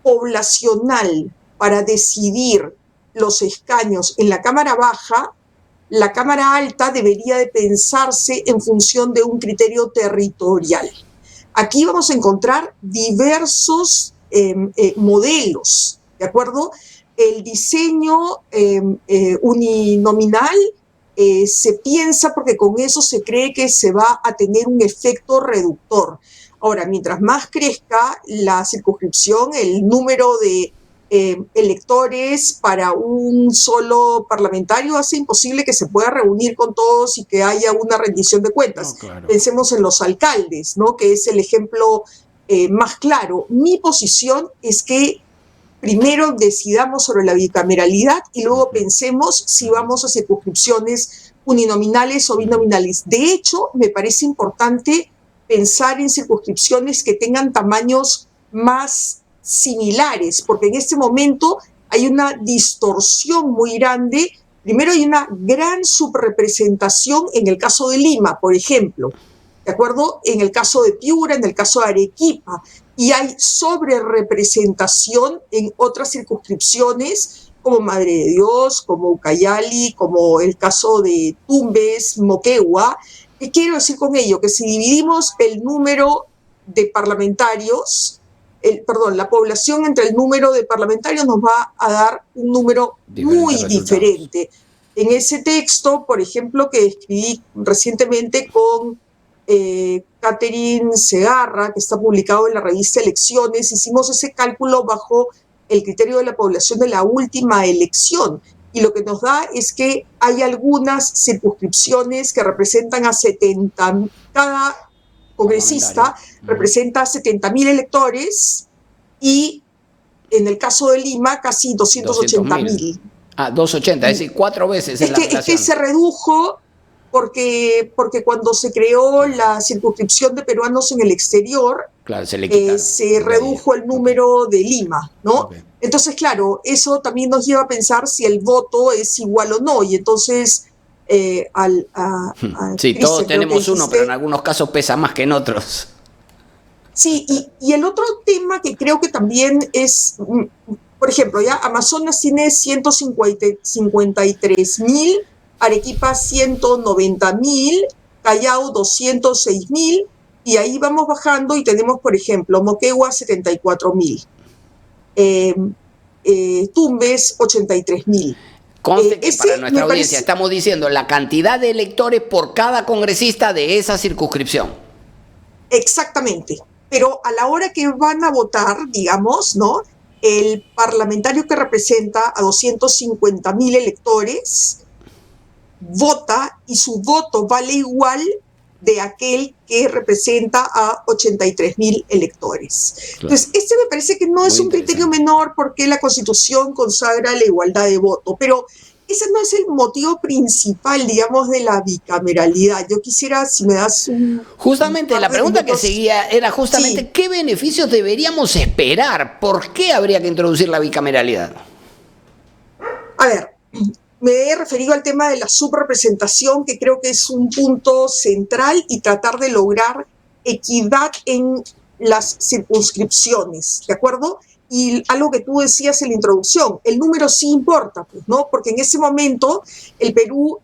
poblacional para decidir los escaños en la Cámara Baja, la Cámara Alta debería de pensarse en función de un criterio territorial. Aquí vamos a encontrar diversos modelos, ¿de acuerdo? El diseño uninominal se piensa porque con eso se cree que se va a tener un efecto reductor. Ahora, mientras más crezca la circunscripción, el número de electores para un solo parlamentario hace imposible que se pueda reunir con todos y que haya una rendición de cuentas. No, claro. Pensemos en los alcaldes, ¿no? Que es el ejemplo más claro. Mi posición es que primero decidamos sobre la bicameralidad y luego pensemos si vamos a circunscripciones uninominales o binominales. De hecho, me parece importante pensar en circunscripciones que tengan tamaños más similares, porque en este momento hay una distorsión muy grande. Primero, hay una gran subrepresentación en el caso de Lima, por ejemplo, ¿de acuerdo? En el caso de Piura, en el caso de Arequipa, y hay sobrerepresentación en otras circunscripciones como Madre de Dios, como Ucayali, como el caso de Tumbes, Moquegua. ¿Qué quiero decir con ello? Que si dividimos el número de parlamentarios, la población entre el número de parlamentarios nos va a dar un número muy diferente. En ese texto, por ejemplo, que escribí recientemente con Catherine Segarra, que está publicado en la revista Elecciones, hicimos ese cálculo bajo el criterio de la población de la última elección. Y lo que nos da es que hay algunas circunscripciones que representan a 70, cada congresista representa a 70.000 electores y en el caso de Lima casi 280.000. 280, es decir, 4 veces en la relación. Es que se redujo porque cuando se creó la circunscripción de peruanos en el exterior, claro, se redujo el número de Lima, ¿no? Okay. Entonces, claro, eso también nos lleva a pensar si el voto es igual o no, y entonces sí, todos tenemos uno, pero en algunos casos pesa más que en otros. Sí, y el otro tema que creo que también es, por ejemplo, ya Amazonas tiene 153.000, Arequipa 190.000, Callao 206.000, y ahí vamos bajando y tenemos, por ejemplo, Moquegua 74.000, Tumbes 83.000. Conste que para nuestra audiencia estamos diciendo la cantidad de electores por cada congresista de esa circunscripción. Exactamente, pero a la hora que van a votar, digamos, ¿no? El parlamentario que representa a 250.000 electores vota y su voto vale igual de aquel que representa a 83.000 electores. Claro. Entonces, este me parece que no es un criterio menor porque la Constitución consagra la igualdad de voto, pero ese no es el motivo principal, digamos, de la bicameralidad. Yo quisiera, si me das Justamente, la pregunta que seguía era justamente, sí, ¿qué beneficios deberíamos esperar? ¿Por qué habría que introducir la bicameralidad? A ver, me he referido al tema de la subrepresentación, que creo que es un punto central, y tratar de lograr equidad en las circunscripciones, ¿de acuerdo? Y algo que tú decías en la introducción, el número sí importa, pues, ¿no? Porque en ese momento el Perú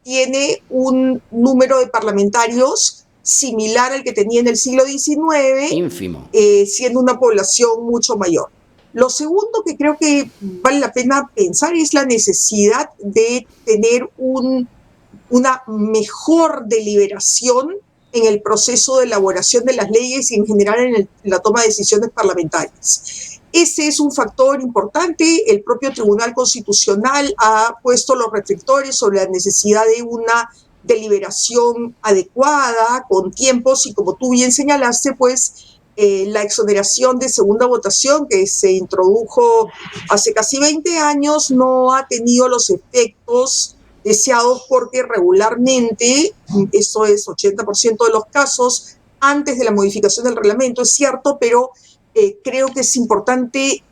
tiene un número de parlamentarios similar al que tenía en el siglo XIX, ínfimo, siendo una población mucho mayor. Lo segundo que creo que vale la pena pensar es la necesidad de tener una mejor deliberación en el proceso de elaboración de las leyes y en general en la toma de decisiones parlamentarias. Ese es un factor importante. El propio Tribunal Constitucional ha puesto los reflectores sobre la necesidad de una deliberación adecuada, con tiempos, y como tú bien señalaste, pues la exoneración de segunda votación que se introdujo hace casi 20 años no ha tenido los efectos deseados, porque regularmente, eso es 80% de los casos, antes de la modificación del reglamento, es cierto, pero creo que es importante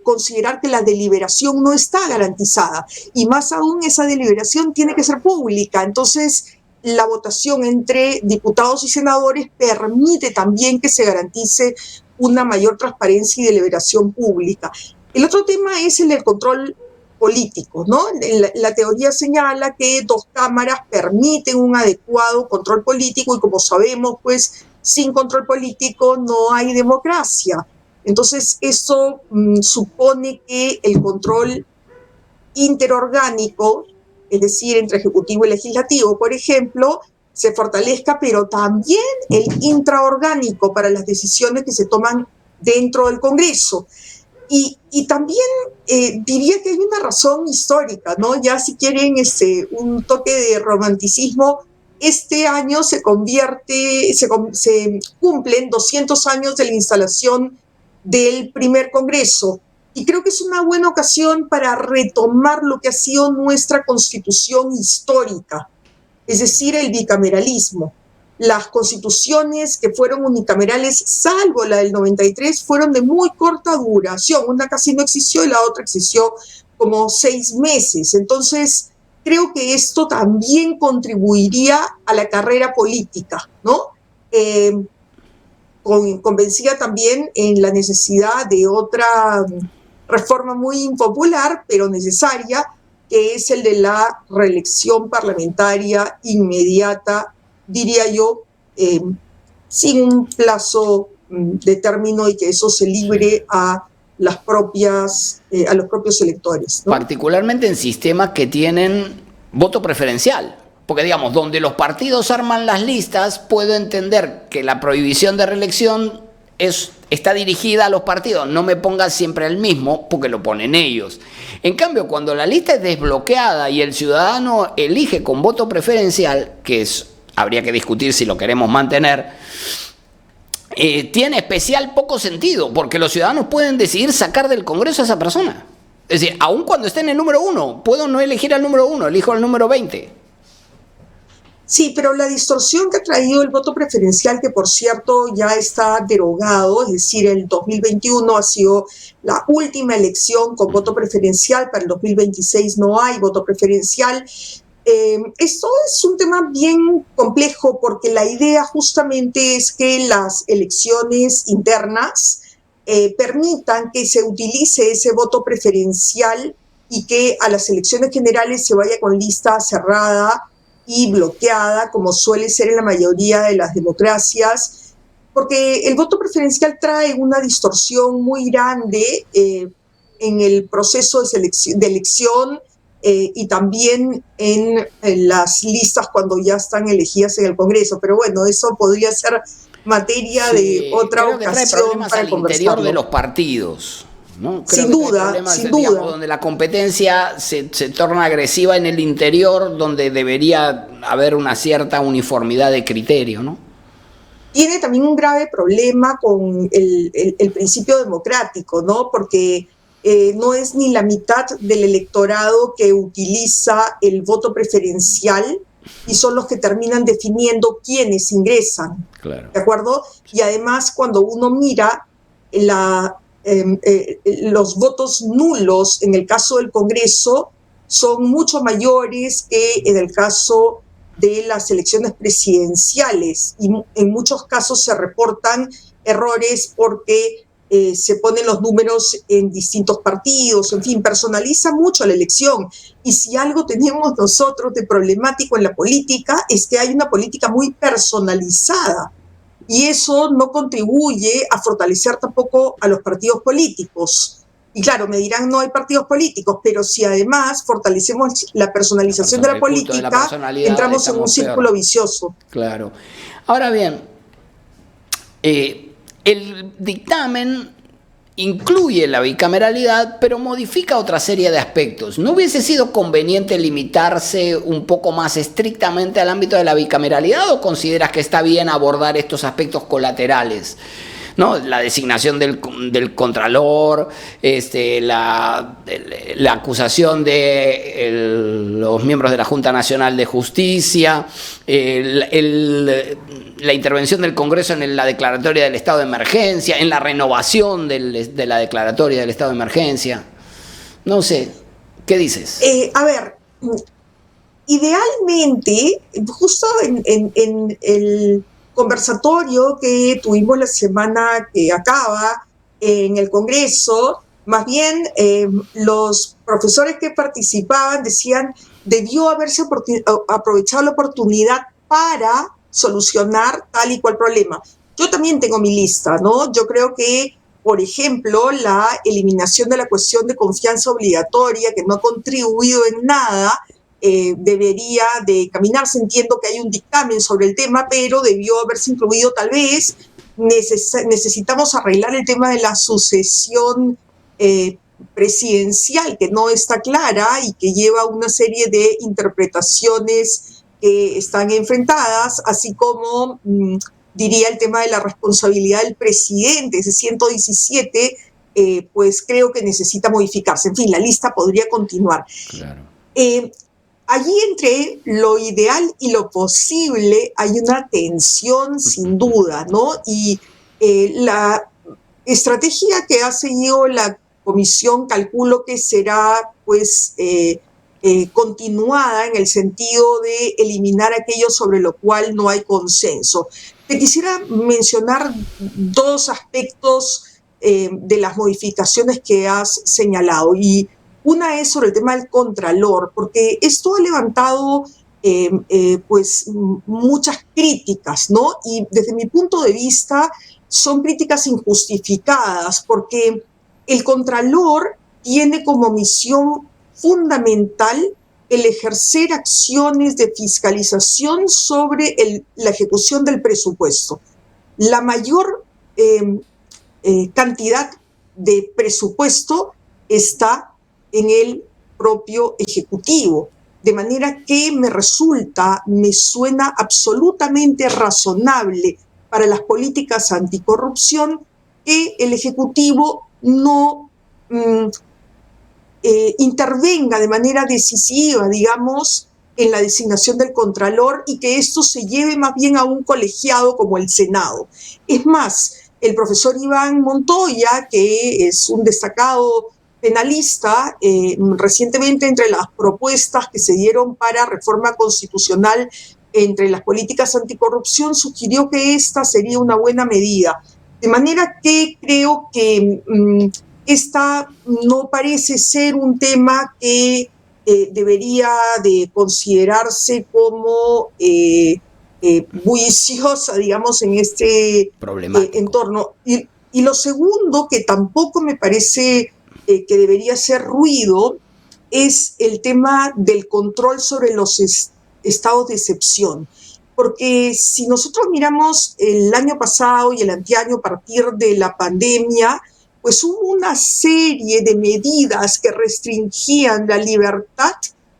considerar que la deliberación no está garantizada, y más aún esa deliberación tiene que ser pública. Entonces, la votación entre diputados y senadores permite también que se garantice una mayor transparencia y deliberación pública. El otro tema es el del control político, ¿no? La teoría señala que 2 cámaras permiten un adecuado control político, y como sabemos, pues sin control político no hay democracia. Entonces, eso supone que el control interorgánico, es decir, entre Ejecutivo y Legislativo, por ejemplo, se fortalezca, pero también el intraorgánico para las decisiones que se toman dentro del Congreso. Y también diría que hay una razón histórica, ¿no? Ya si quieren un toque de romanticismo, este año se cumplen 200 años de la instalación del primer Congreso. Y creo que es una buena ocasión para retomar lo que ha sido nuestra constitución histórica, es decir, el bicameralismo. Las constituciones que fueron unicamerales, salvo la del 93, fueron de muy corta duración. Una casi no existió y la otra existió como 6 meses. Entonces, creo que esto también contribuiría a la carrera política, ¿no? Convencida también en la necesidad de otra reforma muy impopular, pero necesaria, que es el de la reelección parlamentaria inmediata, diría yo, sin un plazo de término, y que eso se libre a los propios electores, ¿no? Particularmente en sistemas que tienen voto preferencial. Porque, digamos, donde los partidos arman las listas, puedo entender que la prohibición de reelección está dirigida a los partidos. No me pongas siempre el mismo, porque lo ponen ellos. En cambio, cuando la lista es desbloqueada y el ciudadano elige con voto preferencial, habría que discutir si lo queremos mantener, tiene especial poco sentido, porque los ciudadanos pueden decidir sacar del Congreso a esa persona. Es decir, aun cuando esté en el número 1, puedo no elegir al número 1, elijo al número 20. Sí, pero la distorsión que ha traído el voto preferencial, que por cierto ya está derogado, es decir, el 2021 ha sido la última elección con voto preferencial, para el 2026 no hay voto preferencial. Esto es un tema bien complejo, porque la idea justamente es que las elecciones internas permitan que se utilice ese voto preferencial, y que a las elecciones generales se vaya con lista cerrada y bloqueada, como suele ser en la mayoría de las democracias, porque el voto preferencial trae una distorsión muy grande en el proceso de elección, y también en las listas cuando ya están elegidas en el Congreso. Pero bueno, eso podría ser materia de otra ocasión para al interior de los partidos, ¿no? Sin duda, digamos, donde la competencia se torna agresiva en el interior, donde debería haber una cierta uniformidad de criterio, ¿no? Tiene también un grave problema con el principio democrático, ¿no? Porque no es ni la mitad del electorado que utiliza el voto preferencial, y son los que terminan definiendo quiénes ingresan. Claro. ¿De acuerdo? Y además, cuando uno mira los votos nulos en el caso del Congreso, son mucho mayores que en el caso de las elecciones presidenciales, y en muchos casos se reportan errores porque se ponen los números en distintos partidos, en fin, personaliza mucho la elección. Y si algo tenemos nosotros de problemático en la política, es que hay una política muy personalizada, y eso no contribuye a fortalecer tampoco a los partidos políticos. Y claro, me dirán, no hay partidos políticos, pero si además fortalecemos la personalización de la política, entramos en un círculo vicioso. Claro. Ahora bien, el dictamen incluye la bicameralidad, pero modifica otra serie de aspectos. ¿No hubiese sido conveniente limitarse un poco más estrictamente al ámbito de la bicameralidad o consideras que está bien abordar estos aspectos colaterales? ¿No? La designación del contralor, la acusación de los miembros de la Junta Nacional de Justicia, la intervención del Congreso en la declaratoria del estado de emergencia, en la renovación de la declaratoria del estado de emergencia. No sé, ¿qué dices? A ver, idealmente, justo en el conversatorio que tuvimos la semana que acaba en el Congreso, más bien los profesores que participaban decían debió haberse aprovechado la oportunidad para solucionar tal y cual problema. Yo también tengo mi lista, ¿no? Yo creo que, por ejemplo, la eliminación de la cuestión de confianza obligatoria, que no ha contribuido en nada, debería de caminarse. Entiendo que hay un dictamen sobre el tema, pero debió haberse incluido tal vez. Necesitamos arreglar el tema de la sucesión presidencial, que no está clara y que lleva una serie de interpretaciones que están enfrentadas, así como diría el tema de la responsabilidad del presidente, ese 117, pues creo que necesita modificarse. En fin, la lista podría continuar. Claro. Allí entre lo ideal y lo posible hay una tensión sin duda, ¿no? Y la estrategia que ha seguido la comisión calculo que será pues continuada en el sentido de eliminar aquello sobre lo cual no hay consenso. Te quisiera mencionar dos aspectos de las modificaciones que has señalado, y una es sobre el tema del contralor, porque esto ha levantado pues muchas críticas, ¿no? Y desde mi punto de vista son críticas injustificadas, porque el contralor tiene como misión fundamental el ejercer acciones de fiscalización sobre la ejecución del presupuesto. La mayor cantidad de presupuesto está en el propio Ejecutivo, de manera que me suena absolutamente razonable para las políticas anticorrupción que el Ejecutivo no intervenga de manera decisiva, digamos, en la designación del contralor, y que esto se lleve más bien a un colegiado como el Senado. Es más, el profesor Iván Montoya, que es un destacado penalista, recientemente entre las propuestas que se dieron para reforma constitucional entre las políticas anticorrupción, sugirió que esta sería una buena medida. De manera que creo que esta no parece ser un tema que debería de considerarse como bulliciosa, digamos, en este entorno. Y lo segundo, que tampoco me parece que debería ser ruido, es el tema del control sobre los estados de excepción. Porque si nosotros miramos el año pasado y el anteaño a partir de la pandemia, pues hubo una serie de medidas que restringían la libertad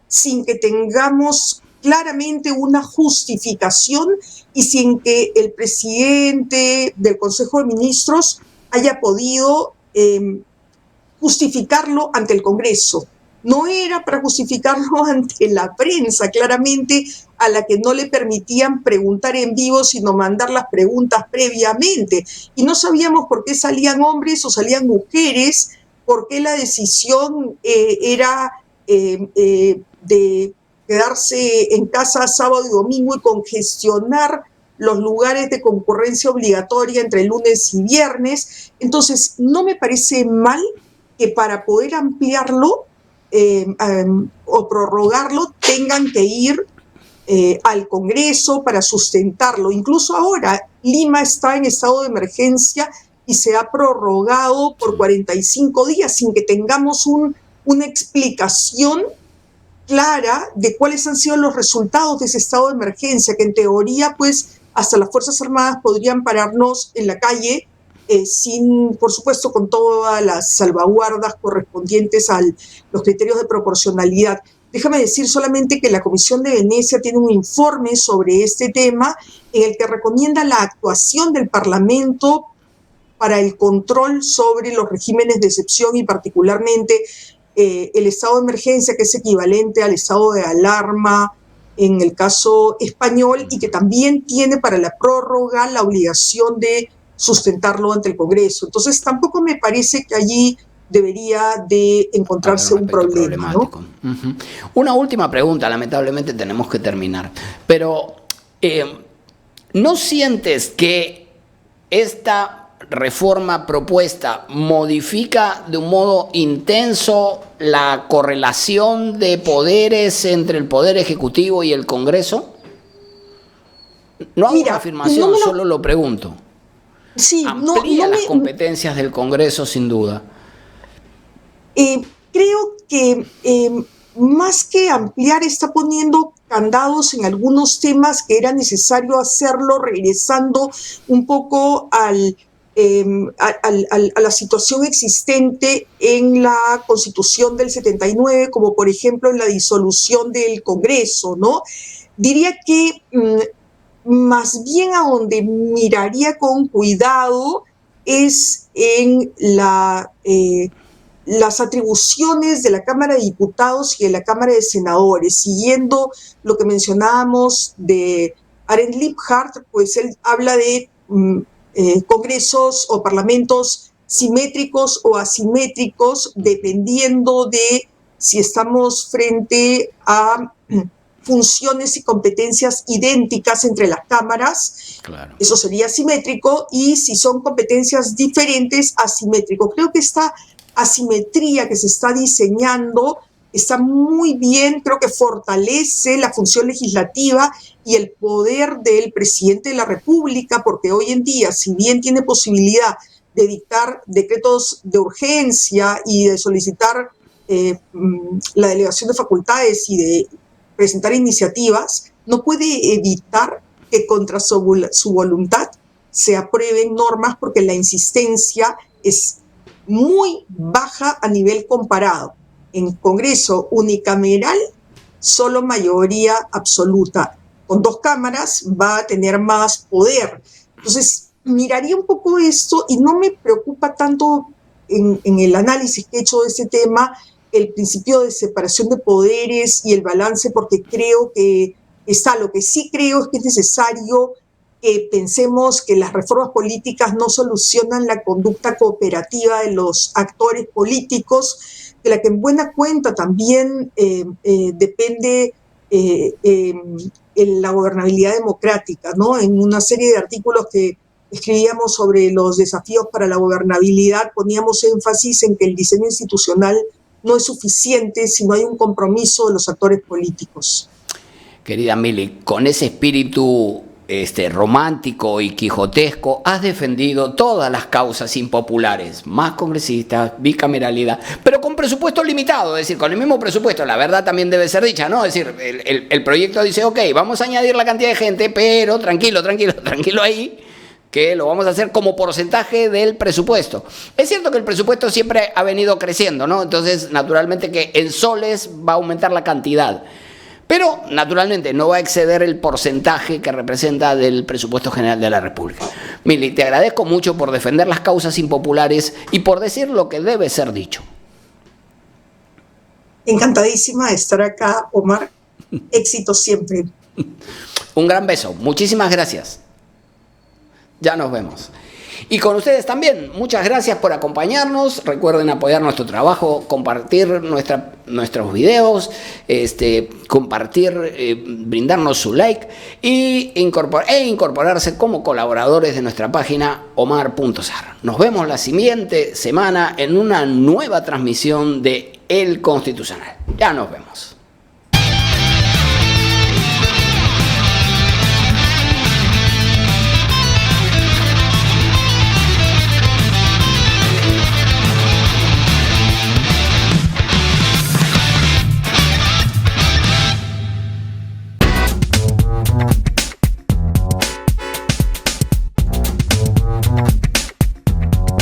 sin que tengamos claramente una justificación y sin que el presidente del Consejo de Ministros haya podido justificarlo ante el Congreso. No era para justificarlo ante la prensa, claramente, a la que no le permitían preguntar en vivo, sino mandar las preguntas previamente. Y no sabíamos por qué salían hombres o salían mujeres, por qué la decisión era de quedarse en casa sábado y domingo y congestionar los lugares de concurrencia obligatoria entre lunes y viernes. Entonces, no me parece mal que para poder ampliarlo o prorrogarlo tengan que ir al Congreso para sustentarlo. Incluso ahora Lima está en estado de emergencia y se ha prorrogado por 45 días sin que tengamos una explicación clara de cuáles han sido los resultados de ese estado de emergencia, que en teoría pues hasta las Fuerzas Armadas podrían pararnos en la calle sin, por supuesto, con todas las salvaguardas correspondientes a los criterios de proporcionalidad. Déjame decir solamente que la Comisión de Venecia tiene un informe sobre este tema en el que recomienda la actuación del Parlamento para el control sobre los regímenes de excepción y particularmente el estado de emergencia, que es equivalente al estado de alarma en el caso español, y que también tiene para la prórroga la obligación de sustentarlo ante el Congreso. Entonces tampoco me parece que allí debería de encontrarse un problema, ¿no? Uh-huh. Una última pregunta, lamentablemente tenemos que terminar, pero ¿no sientes que esta reforma propuesta modifica de un modo intenso la correlación de poderes entre el Poder Ejecutivo y el Congreso? No hago una afirmación, solo lo pregunto. Sí, amplía las competencias del Congreso, sin duda. Creo que más que ampliar, está poniendo candados en algunos temas que era necesario hacerlo, regresando un poco a la situación existente en la Constitución del 79, como por ejemplo en la disolución del Congreso, ¿no? Diría que más bien a donde miraría con cuidado es en las atribuciones de la Cámara de Diputados y de la Cámara de Senadores. Siguiendo lo que mencionábamos de Arend Liebhardt, pues él habla de congresos o parlamentos simétricos o asimétricos, dependiendo de si estamos frente a funciones y competencias idénticas entre las cámaras, claro, eso sería simétrico, y si son competencias diferentes, asimétrico. Creo que esta asimetría que se está diseñando está muy bien, creo que fortalece la función legislativa y el poder del presidente de la República, porque hoy en día, si bien tiene posibilidad de dictar decretos de urgencia y de solicitar la delegación de facultades y de presentar iniciativas, no puede evitar que contra su voluntad se aprueben normas, porque la insistencia es muy baja a nivel comparado. En Congreso unicameral, solo mayoría absoluta. Con dos cámaras va a tener más poder. Entonces, miraría un poco esto, y no me preocupa tanto en el análisis que he hecho de este tema el principio de separación de poderes y el balance, porque creo que está. Lo que sí creo es que es necesario que pensemos que las reformas políticas no solucionan la conducta cooperativa de los actores políticos, de la que en buena cuenta también depende la gobernabilidad democrática, ¿no? En una serie de artículos que escribíamos sobre los desafíos para la gobernabilidad, poníamos énfasis en que el diseño institucional no es suficiente si no hay un compromiso de los actores políticos. Querida Mili, con ese espíritu romántico y quijotesco, has defendido todas las causas impopulares, más congresistas, bicameralidad, pero con presupuesto limitado, es decir, con el mismo presupuesto. La verdad también debe ser dicha, ¿no? Es decir, el proyecto dice, ok, vamos a añadir la cantidad de gente, pero tranquilo ahí, que lo vamos a hacer como porcentaje del presupuesto. Es cierto que el presupuesto siempre ha venido creciendo, ¿no? Entonces, naturalmente que en soles va a aumentar la cantidad, pero naturalmente no va a exceder el porcentaje que representa del presupuesto general de la República. Mili, te agradezco mucho por defender las causas impopulares y por decir lo que debe ser dicho. Encantadísima de estar acá, Omar. Éxito siempre. Un gran beso. Muchísimas gracias. Ya nos vemos. Y con ustedes también, muchas gracias por acompañarnos. Recuerden apoyar nuestro trabajo, compartir nuestros videos, compartir, brindarnos su like e incorporarse como colaboradores de nuestra página omar.sar. Nos vemos la siguiente semana en una nueva transmisión de El Constitucional. Ya nos vemos.